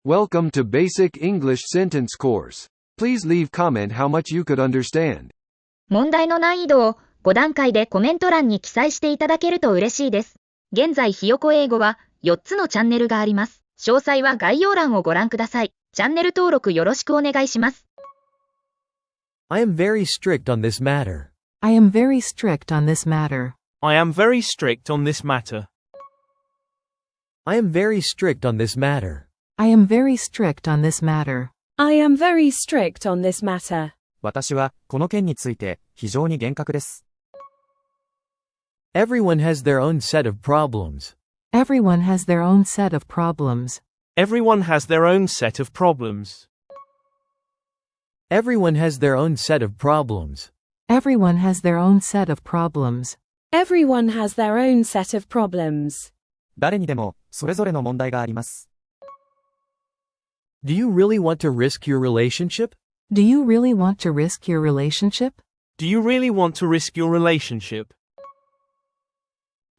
Welcome to Basic English Sentence course. Please leave comment how much you could understand. 問題の難易度を5段階でコメント欄に記載していただけると嬉しいです。現在ひよこ英語は4つのチャンネルがあります。詳細は概要欄をご覧ください。チャンネル登録よろしくお願いします。I am very strict on this matter. I am very strict on this matter. I am very strict on this matter. I am very strict on this matter. I am very strict on this matter. I am very strict on this matter. 私はこの件について非常に厳格です。Everyone has their own set of problems. Everyone has their own set of problems. Everyone has their own set of problems. Everyone has their own set of problems. Everyone has their own set of problems. Everyone has their own set of problems. 誰にでもそれぞれの問題があります。Do you really want to risk your relationship? Do you really want to risk your relationship? Do you really want to risk your relationship?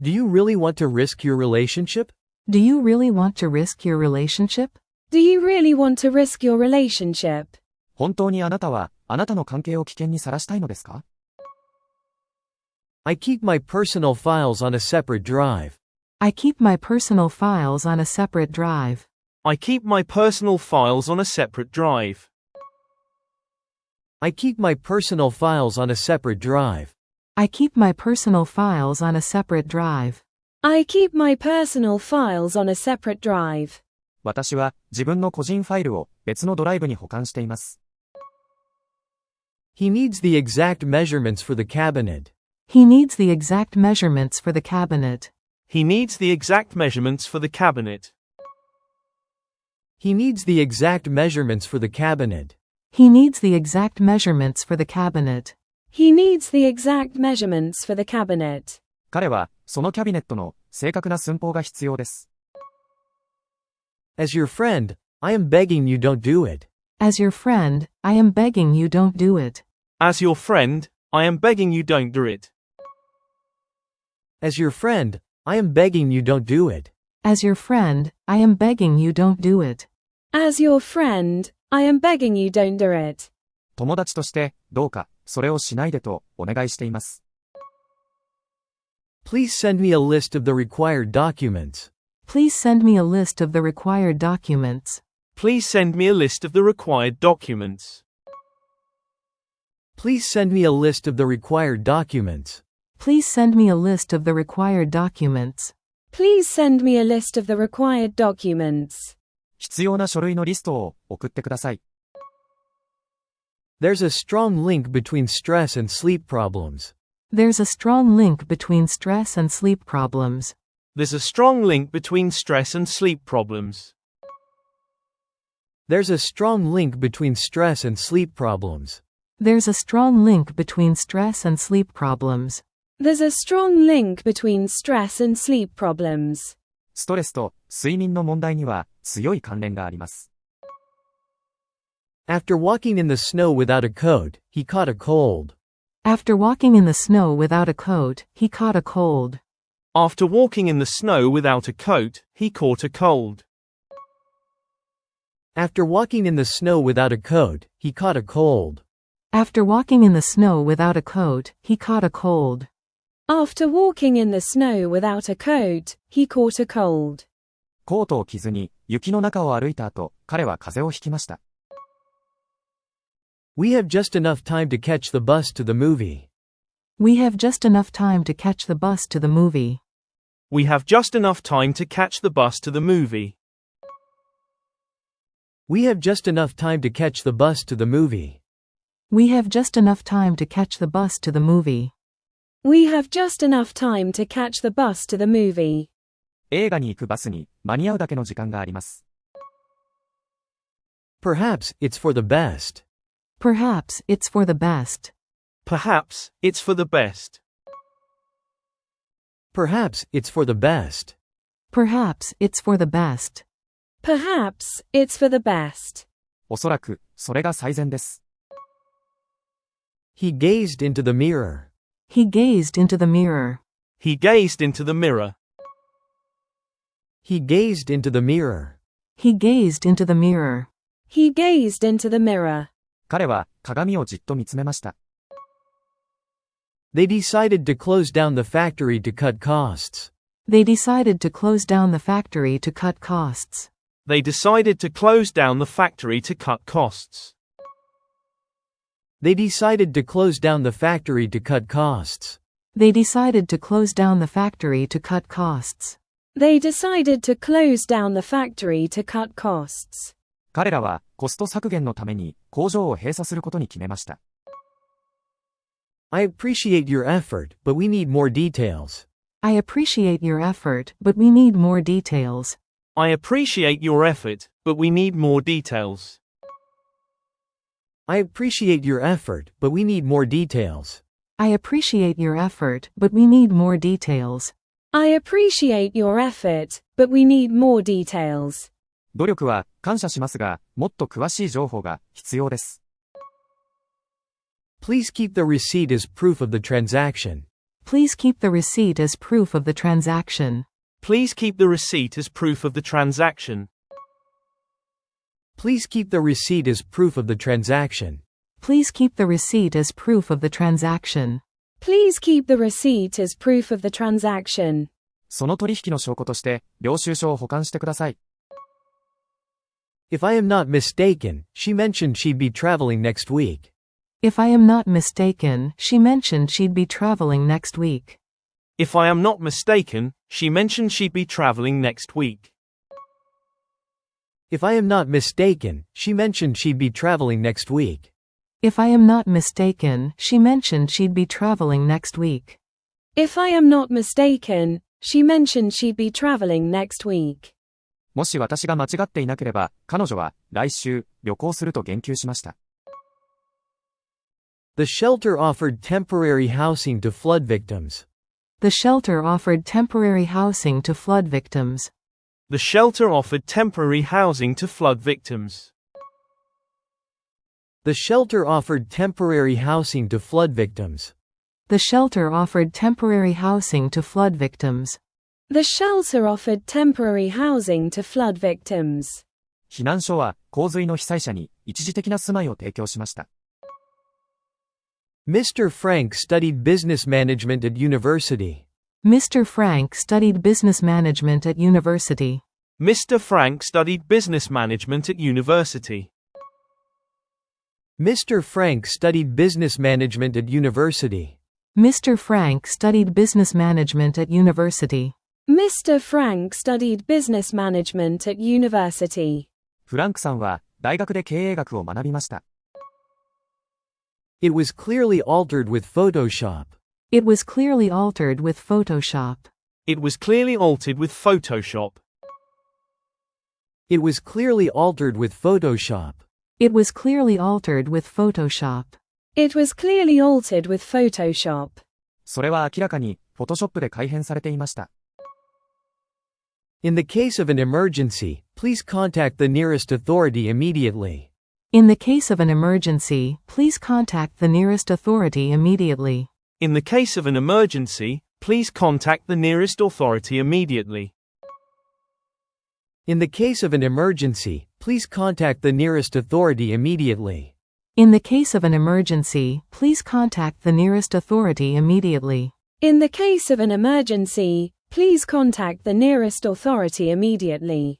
Do you really want to risk your relationship? Do you really want to risk your relationship? Do you really want to risk your relationship? 本当にあなたはあなたの関係を危険にさらしたいのですか？ I keep my personal files on a separate drive. I keep my personal files on a separate drive. I keep my personal files on a separate drive. I keep my personal files on a separate drive. I keep my personal files on a separate drive. I keep my personal files on a separate drive. 私は自分の個人ファイルを別のドライブに保管しています。He needs the exact measurements for the cabinet. He needs the exact measurements for the cabinet. He needs the exact measurements for the cabinet. He needs the exact measurements for the cabinet. He needs the exact measurements for the cabinet. He needs the exact measurements for the cabinet. 彼はそのキャビネットの正確な寸法が必要です。As your friend, I am begging you don't do it. As your friend, I am begging you don't do it. As your friend, I am begging you don't do it. As your friend, I am begging you don't do it. As your friend, I am begging you don't do it. As your friend, I am begging you don't do it. 友達としてどうかそれをしないでとお願いしています。Please send me a list of the required documents. Please send me a list of the required documents. Please send me a list of the required documents. Please send me a list of the required documents. Please send me a list of the required documents. Please send me a list of the required documents. 必要な書類のリストを送ってください。There's a strong link between stress and sleep problems. There's a strong link between stress and sleep problems. There's a strong link between stress and sleep problems. There's a strong link between stress and sleep problems. There's a strong link between stress and sleep problems. There's a strong link between stress and sleep problems. ストレスと睡眠の問題には強い関連があります。After walking in the snow without a coat, he caught a cold. After walking in the snow without a coat, he caught a cold. After walking in the snow without a coat, he caught a cold. After walking in the snow without a coat, he caught a cold. After walking in the snow without a coat, he caught a cold. After walking in the snow without a coat, he caught a cold. コートを着ずに雪の中を歩いた後、彼は風邪をひきました。We have just enough time to catch the bus to the movie. We have just enough time to catch the bus to the movie. We have just enough time to catch the bus to the movie. We have just enough time to catch the bus to the movie. We have just enough time to catch the bus to the movie. We have just enough time to catch the bus to the movie. 映画に行くバスに間に合うだけの時間があります。Perhaps it's for the best. Perhaps it's for the best. Perhaps it's for the best. Perhaps it's for the best. Perhaps it's for the best. Perhaps it's for the best. おそらくそれが最善です。He gazed into the mirror. He gazed into the mirror. He gazed into the mirror. He gazed into the mirror. He gazed into the mirror. He gazed into the mirror. 彼は鏡をじっと見つめました。They decided to close down the factory to cut costs. They decided to close down the factory to cut costs. They decided to close down the factory to cut costs. They decided to close down the factory to cut costs. They decided to close down the factory to cut costs. They decided to close down the factory to cut costs. 彼らはコスト削減のために工場を閉鎖することに決めました。I appreciate your effort, but we need more details. I appreciate your effort, but we need more details. I appreciate your effort, but we need more details. I appreciate your effort, but we need more details. I appreciate your effort, but we need more details. I appreciate your effort, but we need more details. 努力は感謝しますが、もっと詳しい情報が必要です。Please keep the receipt as proof of the transaction. Please keep the receipt as proof of the transaction. Please keep the receipt as proof of the transaction. Please keep the receipt as proof of the transaction. Please keep the receipt as proof of the transaction. Please keep the receipt as proof of the transaction. その取引の証拠として領収書を保管してください。If I am not mistaken, she mentioned she'd be traveling next week. If I am not mistaken, she mentioned she'd be traveling next week. If I am not mistaken, she mentioned she'd be traveling next week. If I am not mistaken, she mentioned she'd be traveling next week. If I am not mistaken, she mentioned she'd be traveling next week. If I am not mistaken, she mentioned she'd be traveling next week. もし私が間違っていなければ、彼女は来週旅行すると言及しました。The shelter offered temporary housing to flood victims. The shelter offered temporary housing to flood victims. The shelter offered temporary housing to flood victims. The shelter offered temporary housing to flood victims. The shelter offered temporary housing to flood victims. The shelter offered temporary housing to flood victims. 避難所は洪水の被災者に一時的な住まいを提供しました。Mr. Frank studied business management at university. Mr. Frank studied business management at university. Mr. Frank studied business management at university. Mr. Frank studied business management at university. Mr. Frank studied business management at university. Mr. Frank studied business management at university. フランクさんは大学で経営学を学びました。It was clearly altered with Photoshop. It was clearly altered with Photoshop. It was clearly altered with Photoshop. It was clearly altered with Photoshop. It was clearly altered with Photoshop. It was clearly altered with Photoshop. それは明らかに Photoshop で改変されていました。In the case of an emergency, please contact the nearest authority immediately. In the case of an emergency, please contact the nearest authority immediately. In the case of an emergency, please contact the nearest authority immediately. In the case of an emergency, please contact the nearest authority immediately. In the case of an emergency, please contact the nearest authority immediately. In the case of an emergency, please contact the nearest authority immediately.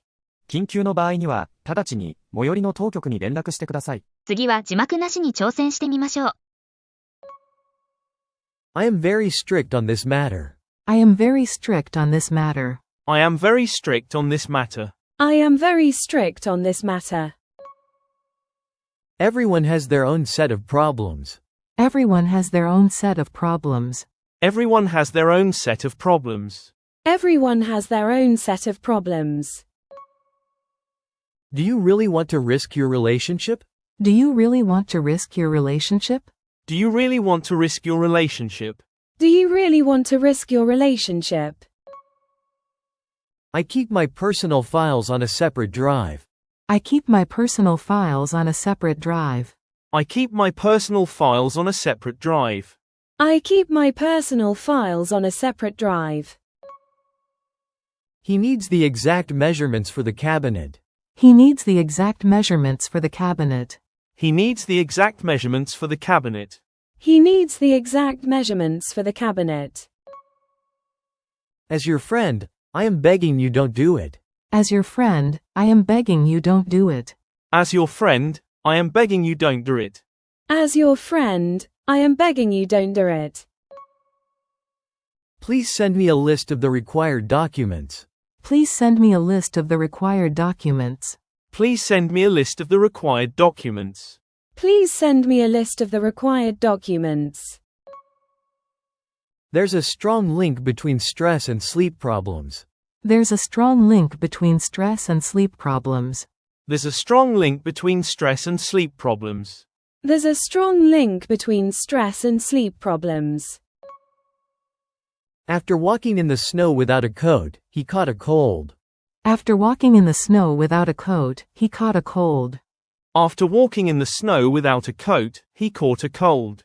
緊急の場合には、直ちに最寄りの当局に連絡してください。次は字幕なしに挑戦してみましょう。I am very strict on this matter. I am very strict on this matter. I am very strict on this matter. I am very strict on this matter. Everyone has their own set of problems. Everyone has their own set of problems. Everyone has their own set of problems. Everyone has their own set of problems. Do you really want to risk your relationship? Do you really want to risk your relationship? Do you really want to risk your relationship? Do you really want to risk your relationship? I keep my personal files on a separate drive. I keep my personal files on a separate drive. I keep my personal files on a separate drive. I keep my personal files on a separate drive. He needs the exact measurements for the cabinet. He needs the exact measurements for the cabinet. He needs the exact measurements for the cabinet. He needs the exact measurements for the cabinet. As your friend, I am begging you don't do it. As your friend, I am begging you don't do it. As your friend, I am begging you don't do it. As your friend, I am begging you don't do it. Please send me a list of the required documents. Please send me a list of the required documents. Please send me a list of the required documents. Please send me a list of the required documents. There's a strong link between stress and sleep problems. There's a strong link between stress and sleep problems. There's a strong link between stress and sleep problems. There's a strong link between stress and sleep problems. After walking in the snow without a coat, he caught a cold. After walking in the snow without a coat, he caught a cold. After walking in the snow without a coat, he caught a cold.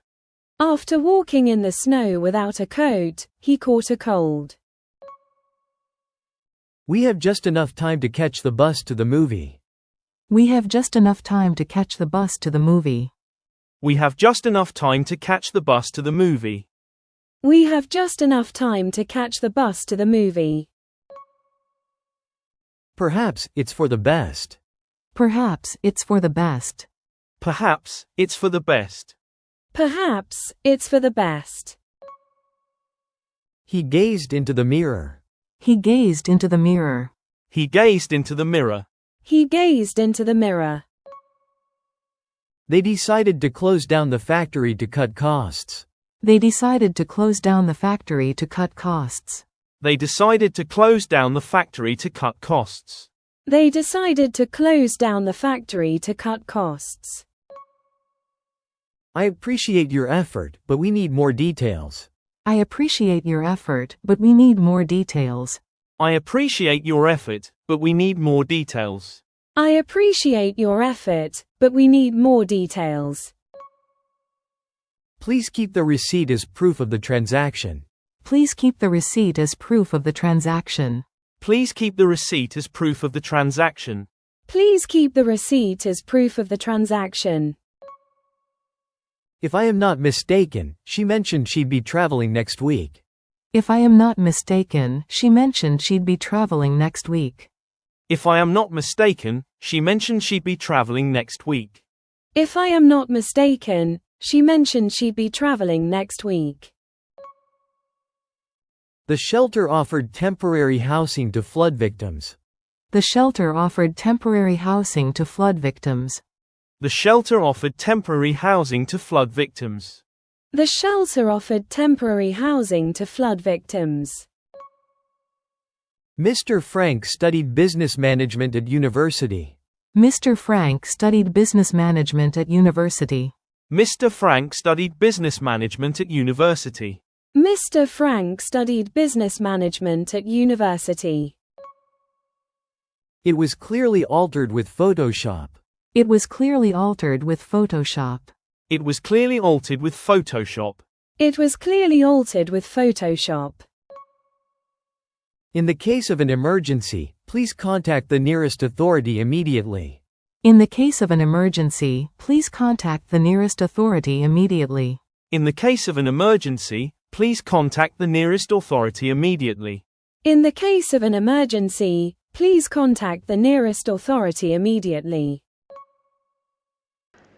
After walking in the snow without a coat, he caught a cold. We have just enough time to catch the bus to the movie. We have just enough time to catch the bus to the movie. We have just enough time to catch the bus to the movie. We have just enough time to catch the bus to the movie. Perhaps it's for the best. Perhaps it's for the best. Perhaps it's for the best. Perhaps it's for the best. He gazed into the mirror. He gazed into the mirror. He gazed into the mirror. He gazed into the mirror. They decided to close down the factory to cut costs. They decided to close down the factory to cut costs. They decided to close down the factory to cut costs. They decided to close down the factory to cut costs. I appreciate your effort, but we need more details. I appreciate your effort, but we need more details. I appreciate your effort, but we need more details. I appreciate your effort, but we need more details. Please keep the receipt as proof of the transaction. Please keep the receipt as proof of the transaction. Please keep the receipt as proof of the transaction. Please keep the receipt as proof of the transaction. If I am not mistaken, she mentioned she'd be traveling next week. If I am not mistaken, she mentioned she'd be traveling next week. If I am not mistaken, she mentioned she'd be traveling next week. If I am not mistaken, she mentioned she'd be traveling next week. The shelter offered temporary housing to flood victims. The shelter offered temporary housing to flood victims. The shelter offered temporary housing to flood victims. The shelter offered temporary housing to flood victims. Mr. Frank studied business management at university. Mr. Frank studied business management at university. Mr. Frank studied business management at university. Mr. Frank studied business management at university. It was clearly altered with Photoshop. It was clearly altered with Photoshop. It was clearly altered with Photoshop. It was clearly altered with Photoshop. In the case of an emergency, please contact the nearest authority immediately. In the case of an emergency, please contact the nearest authority immediately. In the case of an emergency, please contact the nearest authority immediately. In the case of an emergency, please contact the nearest authority immediately.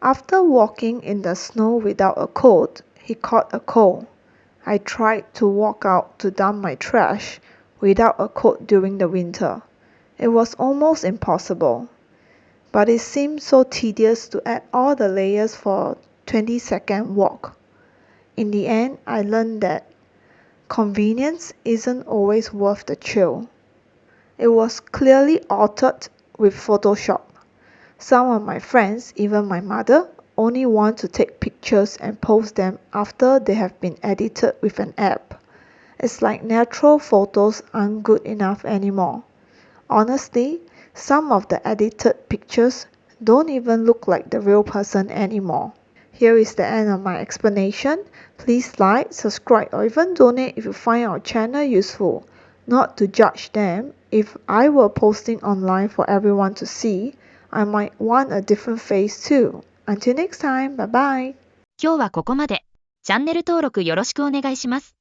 After walking in the snow without a coat, he caught a cold. I tried to walk out to dump my trash without a coat during the winter. It was almost impossible. But it seemed so tedious to add all the layers for a 20-second walk. In the end, I learned that convenience isn't always worth the chill. It was clearly altered with Photoshop. Some of my friends, even my mother, only want to take pictures and post them after they have been edited with an app. It's like natural photos aren't good enough anymore. Honestly, some of the edited pictures don't even look like the real person anymore. Here is the end of my explanation. Please like, subscribe or even donate if you find our channel useful. Not to judge them, If I were posting online for everyone to see, I might want a different face too. Until next time, bye bye. 今日はここまで。チャンネル登録よろしくお願いします。